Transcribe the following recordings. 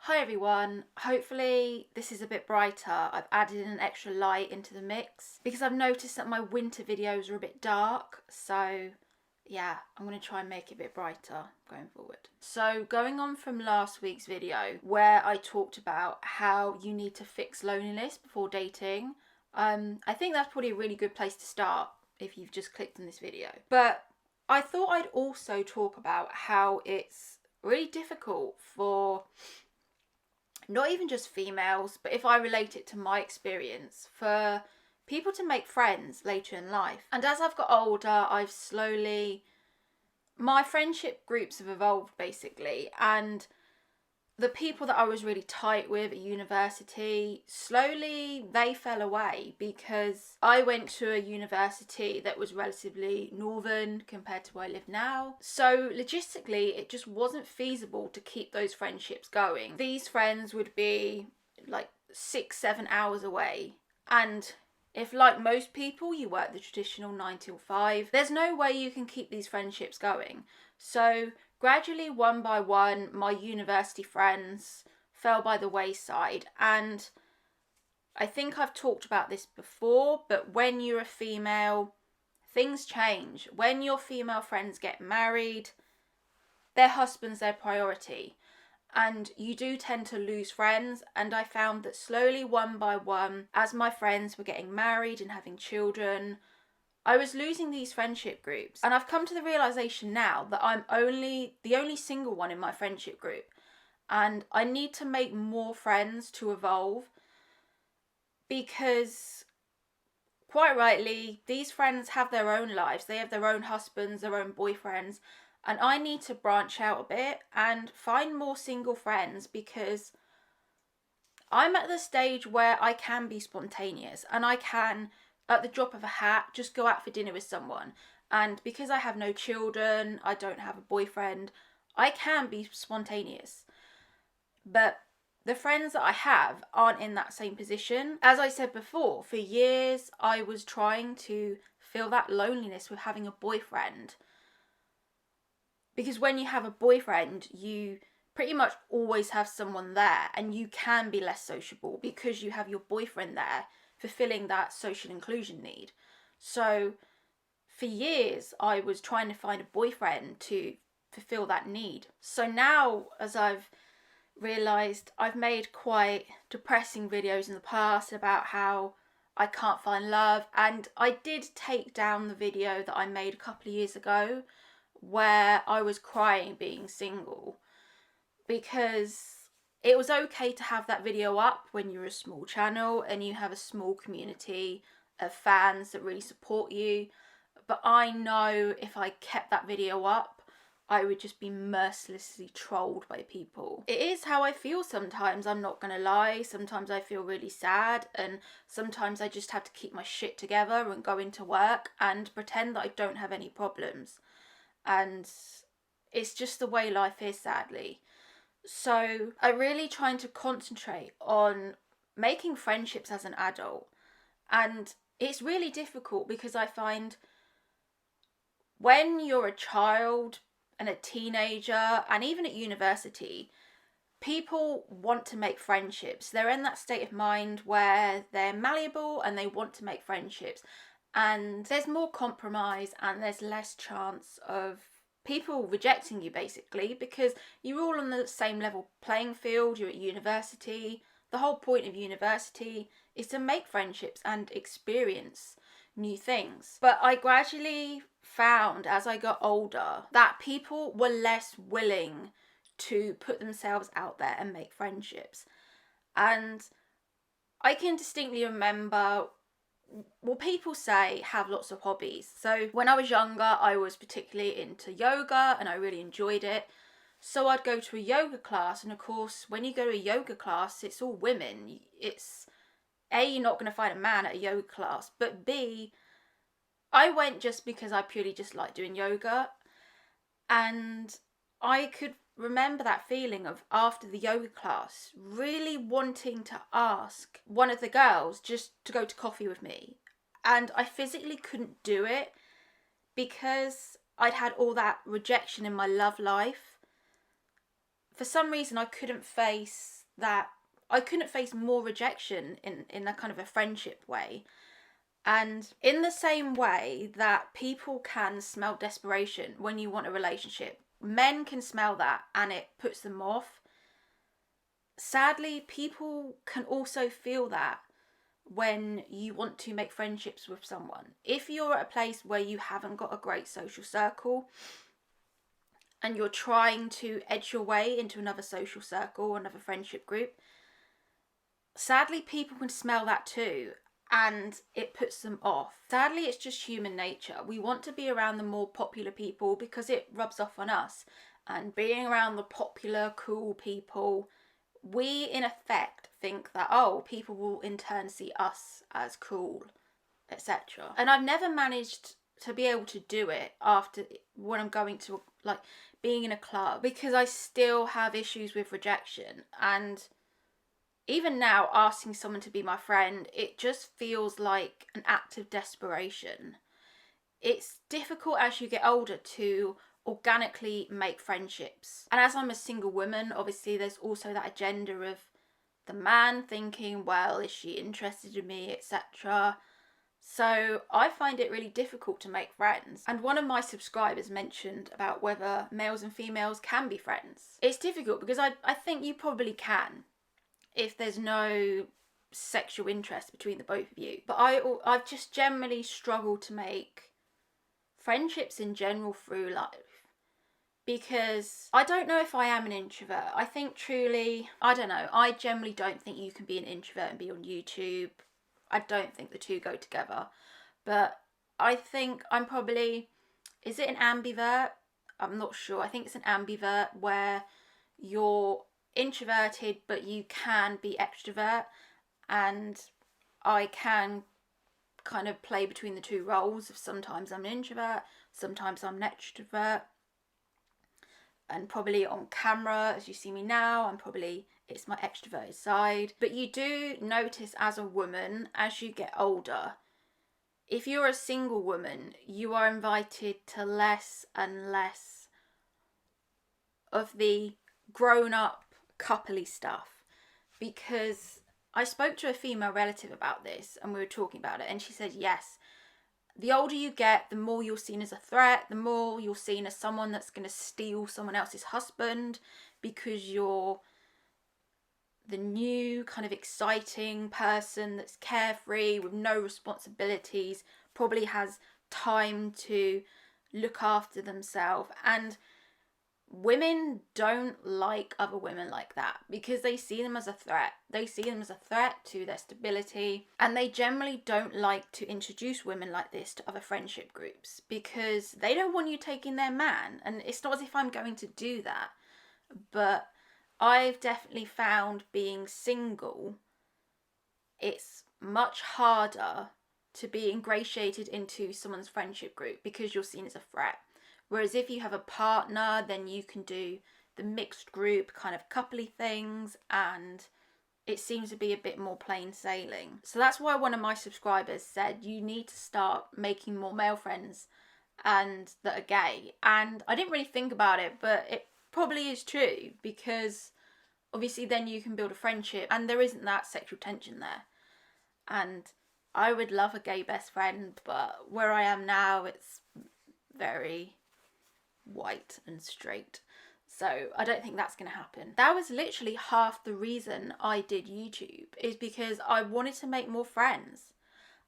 Hi everyone, hopefully this is a bit brighter. I've added an extra light into the mix because I've noticed that my winter videos are a bit dark, so yeah, I'm going to try and make it a bit brighter going forward. So going on from last week's video where I talked about how you need to fix loneliness before dating, I think that's probably a really good place to start if you've just clicked on this video. But I thought I'd also talk about how it's really difficult for not even just females, but if I relate it to my experience, for people to make friends later in life. And as I've got older, my friendship groups have evolved basically, and the people that I was really tight with at university, slowly they fell away because I went to a university that was relatively northern compared to where I live now. So logistically, it just wasn't feasible to keep those friendships going. These friends would be like 6-7 hours away, and if, like most people, you work the traditional 9 till 5, there's no way you can keep these friendships going. So gradually, one by one, my university friends fell by the wayside. And I think I've talked about this before, but when you're a female, things change. When your female friends get married, their husband's their priority. And you do tend to lose friends. And I found that slowly, one by one, as my friends were getting married and having children, I was losing these friendship groups. And I've come to the realization now that I'm the only single one in my friendship group. And I need to make more friends to evolve, because quite rightly, these friends have their own lives. They have their own husbands, their own boyfriends. And I need to branch out a bit and find more single friends, because I'm at the stage where I can be spontaneous and I can, at the drop of a hat, just go out for dinner with someone. And because I have no children, I don't have a boyfriend, I can be spontaneous. But the friends that I have aren't in that same position. As I said before, for years I was trying to fill that loneliness with having a boyfriend. Because when you have a boyfriend, you pretty much always have someone there, and you can be less sociable because you have your boyfriend there fulfilling that social inclusion need. So for years I was trying to find a boyfriend to fulfill that need. So now, as I've realised, I've made quite depressing videos in the past about how I can't find love, and I did take down the video that I made a couple of years ago where I was crying being single, because it was okay to have that video up when you're a small channel and you have a small community of fans that really support you. But I know if I kept that video up, I would just be mercilessly trolled by people. It is how I feel sometimes, I'm not gonna lie. Sometimes I feel really sad, and sometimes I just have to keep my shit together and go into work and pretend that I don't have any problems. And it's just the way life is, sadly. So I'm really trying to concentrate on making friendships as an adult. And it's really difficult because I find when you're a child and a teenager, and even at university, people want to make friendships. They're in that state of mind where they're malleable and they want to make friendships. And there's more compromise and there's less chance of people rejecting you, basically, because you're all on the same level playing field. You're at university. The whole point of university is to make friendships and experience new things. But I gradually found, as I got older, that people were less willing to put themselves out there and make friendships. And I can distinctly remember, well, people say have lots of hobbies. So when I was younger, I was particularly into yoga and I really enjoyed it. So I'd go to a yoga class, and of course, when you go to a yoga class, it's all women. It's A, you're not going to find a man at a yoga class, but B, I went just because I purely just like doing yoga. And I could remember that feeling of, after the yoga class, really wanting to ask one of the girls just to go to coffee with me. And I physically couldn't do it because I'd had all that rejection in my love life. For some reason, I couldn't face that I couldn't face more rejection in a kind of a friendship way. And in the same way that people can smell desperation when you want a relationship, men can smell that and it puts them off. Sadly, people can also feel that when you want to make friendships with someone. If you're at a place where you haven't got a great social circle and you're trying to edge your way into another social circle or another friendship group, sadly, people can smell that too, and it puts them off. Sadly, it's just human nature. We want to be around the more popular people because it rubs off on us. And being around the popular, cool people, we in effect think that, oh, people will in turn see us as cool, etc. And I've never managed to be able to do it after when I'm going to, like, being in a club, because I still have issues with rejection. And even now, asking someone to be my friend, it just feels like an act of desperation. It's difficult as you get older to organically make friendships. And as I'm a single woman, obviously there's also that agenda of the man thinking, well, is she interested in me, etc. So I find it really difficult to make friends. And one of my subscribers mentioned about whether males and females can be friends. It's difficult because I think you probably can, if there's no sexual interest between the both of you. But I've just generally struggled to make friendships in general through life, because I don't know if I am an introvert. I think truly, I don't know, I generally don't think you can be an introvert and be on YouTube. I don't think the two go together. But I think I'm probably, is it an ambivert? I'm not sure. I think it's an ambivert, where you're introverted but you can be extrovert, and I can kind of play between the two roles of sometimes I'm an introvert, sometimes I'm an extrovert. And probably on camera, as you see me now, it's my extroverted side. But you do notice as a woman, as you get older, if you're a single woman, you are invited to less and less of the grown-up coupley stuff. Because I spoke to a female relative about this and we were talking about it, and she said, yes, the older you get, the more you're seen as a threat, the more you're seen as someone that's going to steal someone else's husband, because you're the new kind of exciting person that's carefree with no responsibilities, probably has time to look after themselves. And women don't like other women like that because they see them as a threat. They see them as a threat to their stability, and they generally don't like to introduce women like this to other friendship groups because they don't want you taking their man. And it's not as if I'm going to do that, but I've definitely found being single, it's much harder to be ingratiated into someone's friendship group because you're seen as a threat. Whereas if you have a partner, then you can do the mixed group kind of coupley things, and it seems to be a bit more plain sailing. So that's why one of my subscribers said you need to start making more male friends and that are gay. And I didn't really think about it, but it probably is true, because obviously then you can build a friendship and there isn't that sexual tension there. And I would love a gay best friend, but where I am now, it's very white and straight, so I don't think that's going to happen. That was literally half the reason I did YouTube, is because I wanted to make more friends,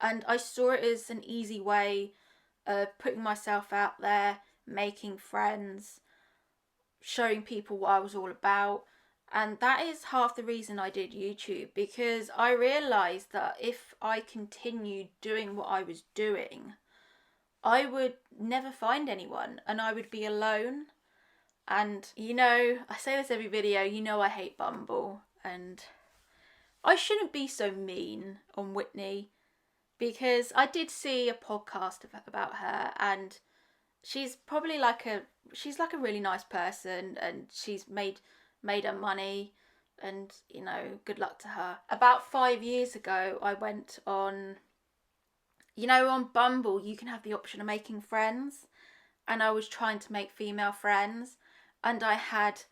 and I saw it as an easy way of putting myself out there, making friends, showing people what I was all about. And that is half the reason I did YouTube, because I realised that if I continued doing what I was doing, I would never find anyone and I would be alone. And you know, I say this every video, you know I hate Bumble, and I shouldn't be so mean on Whitney, because I did see a podcast about her, and she's probably like a really nice person, and she's made her money, and you know, good luck to her. About 5 years ago, I went on, you know, on Bumble you can have the option of making friends, and I was trying to make female friends, and I had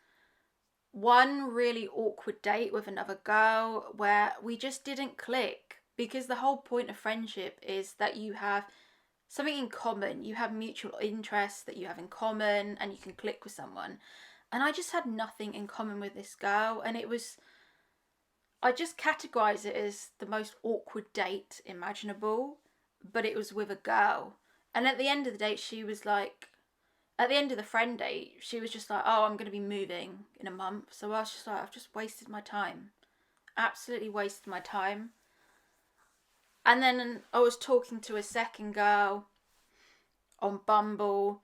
one really awkward date with another girl where we just didn't click, because the whole point of friendship is that you have something in common, you have mutual interests that you have in common, and you can click with someone. And I just had nothing in common with this girl, and I just categorize it as the most awkward date imaginable, but it was with a girl. And at the end of the date, she was like, at the end of the friend date, she was just like, oh, I'm going to be moving in a month. So I was just like, I've just wasted my time. Absolutely wasted my time. And then I was talking to a second girl on Bumble,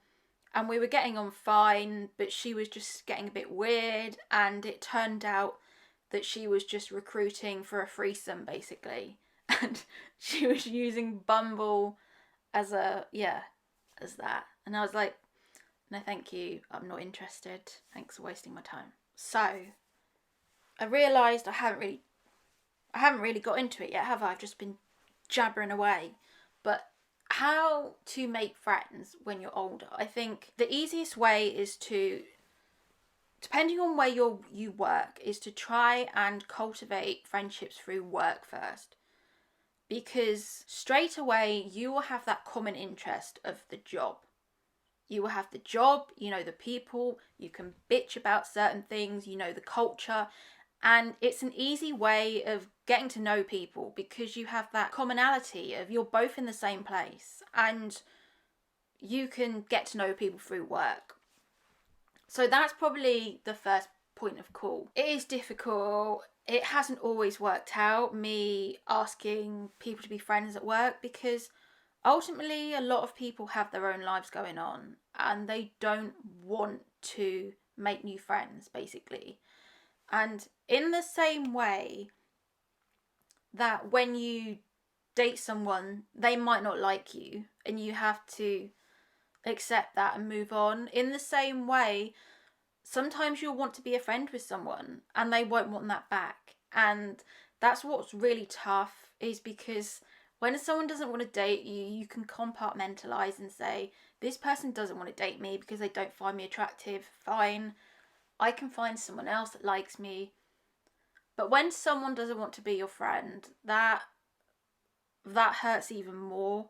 and we were getting on fine, but she was just getting a bit weird, and it turned out that she was just recruiting for a threesome, basically. And she was using Bumble as as that. And I was like, no, thank you. I'm not interested. Thanks for wasting my time. So I realised I haven't really got into it yet, have I? I've just been jabbering away. But how to make friends when you're older? I think the easiest way is to, depending on where you work, is to try and cultivate friendships through work first. Because straight away you will have that common interest of the job. You will have the job, you know the people, you can bitch about certain things, you know the culture, and it's an easy way of getting to know people because you have that commonality of you're both in the same place, and you can get to know people through work. So that's probably the first point of call. It is difficult. It hasn't always worked out, me asking people to be friends at work, because ultimately a lot of people have their own lives going on and they don't want to make new friends, basically. And in the same way that when you date someone, they might not like you and you have to accept that and move on, in the same way, sometimes you'll want to be a friend with someone and they won't want that back. And that's what's really tough, is because when someone doesn't want to date you, you can compartmentalize and say, this person doesn't want to date me because they don't find me attractive. Fine, I can find someone else that likes me. But when someone doesn't want to be your friend, that hurts even more,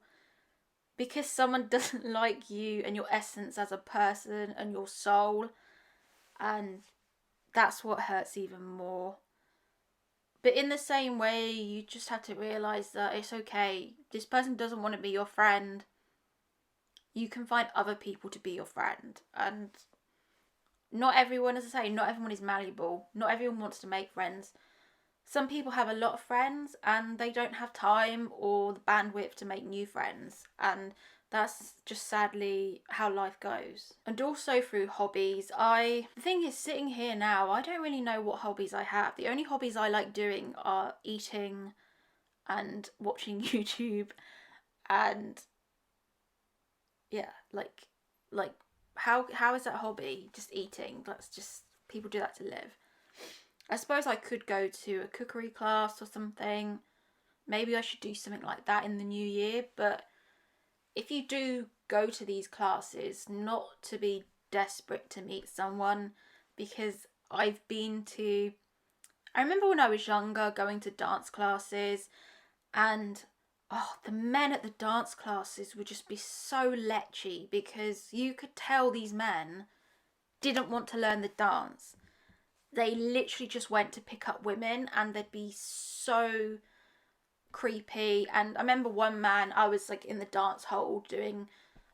because someone doesn't like you and your essence as a person and your soul, and that's what hurts even more. But in the same way, you just have to realise that it's okay. This person doesn't want to be your friend. You can find other people to be your friend. And not everyone, as I say, not everyone is malleable. Not everyone wants to make friends. Some people have a lot of friends and they don't have time or the bandwidth to make new friends. And that's just sadly how life goes. And also through hobbies, the thing is, sitting here now, I don't really know what hobbies I have. The only hobbies I like doing are eating and watching YouTube, and yeah, like how is that a hobby? Just eating. That's just, people do that to live. I suppose I could go to a cookery class or something. Maybe I should do something like that in the new year, but if you do go to these classes, not to be desperate to meet someone, because I remember when I was younger going to dance classes, and the men at the dance classes would just be so lechy, because you could tell these men didn't want to learn the dance. They literally just went to pick up women, and they'd be so creepy. And I remember one man, I was like in the dance hall doing,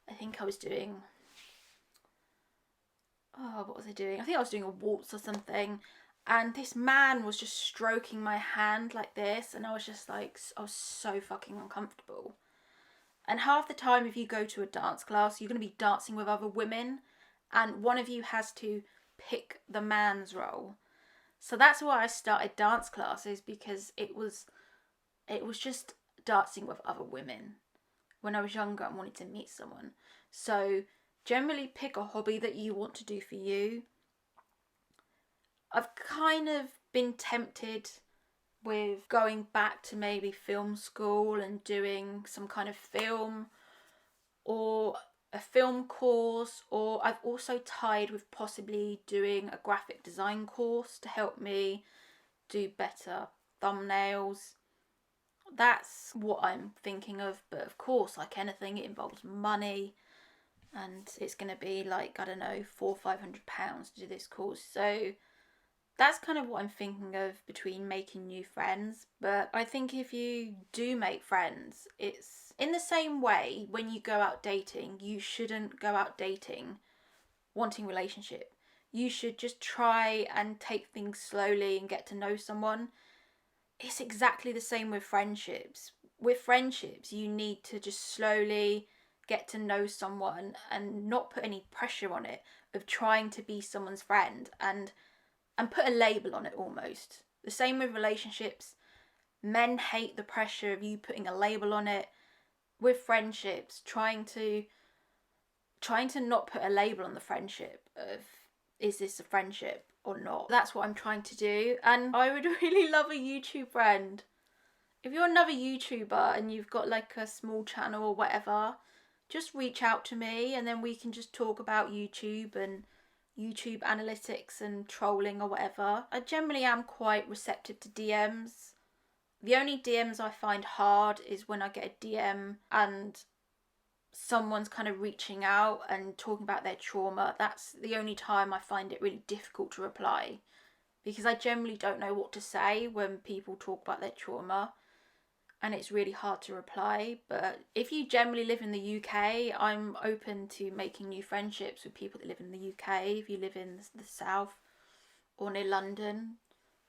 what was I doing? I think I was doing a waltz or something, and this man was just stroking my hand like this, and I was so fucking uncomfortable. And half the time, if you go to a dance class, you're going to be dancing with other women, and one of you has to pick the man's role. So that's why I started dance classes, because it was just dancing with other women when I was younger and wanted to meet someone. So generally pick a hobby that you want to do for you. I've kind of been tempted with going back to maybe film school and doing some kind of film, or a film course, or I've also tied with possibly doing a graphic design course to help me do better thumbnails. That's what I'm thinking of, but of course, like anything, it involves money, and it's going to be like, I don't know, £400-500 to do this course. So that's kind of what I'm thinking of between making new friends. But I think if you do make friends, it's in the same way when you go out dating, you shouldn't go out dating wanting relationship. You should just try and take things slowly and get to know someone. It's exactly the same with friendships. With friendships, you need to just slowly get to know someone and not put any pressure on it of trying to be someone's friend and put a label on it almost. The same with relationships. Men hate the pressure of you putting a label on it. With friendships, trying to not put a label on the friendship of, is this a friendship or not? That's what I'm trying to do. And I would really love a YouTube friend. If you're another YouTuber and you've got like a small channel or whatever, just reach out to me and then we can just talk about YouTube and YouTube analytics and trolling or whatever. I generally am quite receptive to DMs. The only DMs I find hard is when I get a DM and someone's kind of reaching out and talking about their trauma. That's the only time I find it really difficult to reply, because I generally don't know what to say when people talk about their trauma and it's really hard to reply. But if you generally live in the UK, I'm open to making new friendships with people that live in the UK if you live in the south or near London.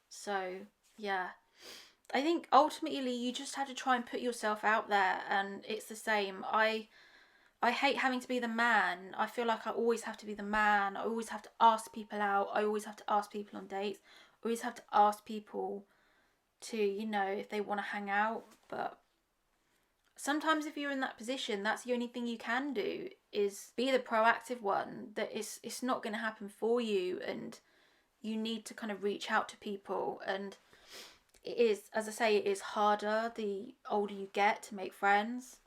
So yeah, I think ultimately you just have to try and put yourself out there, and it's the same. I hate having to be the man. I feel like I always have to be the man. I always have to ask people out. I always have to ask people on dates. I always have to ask people to, if they want to hang out. But sometimes if you're in that position, that's the only thing you can do, is be the proactive one. That it's not going to happen for you, and you need to kind of reach out to people. And it is, as I say, it is harder the older you get to make friends.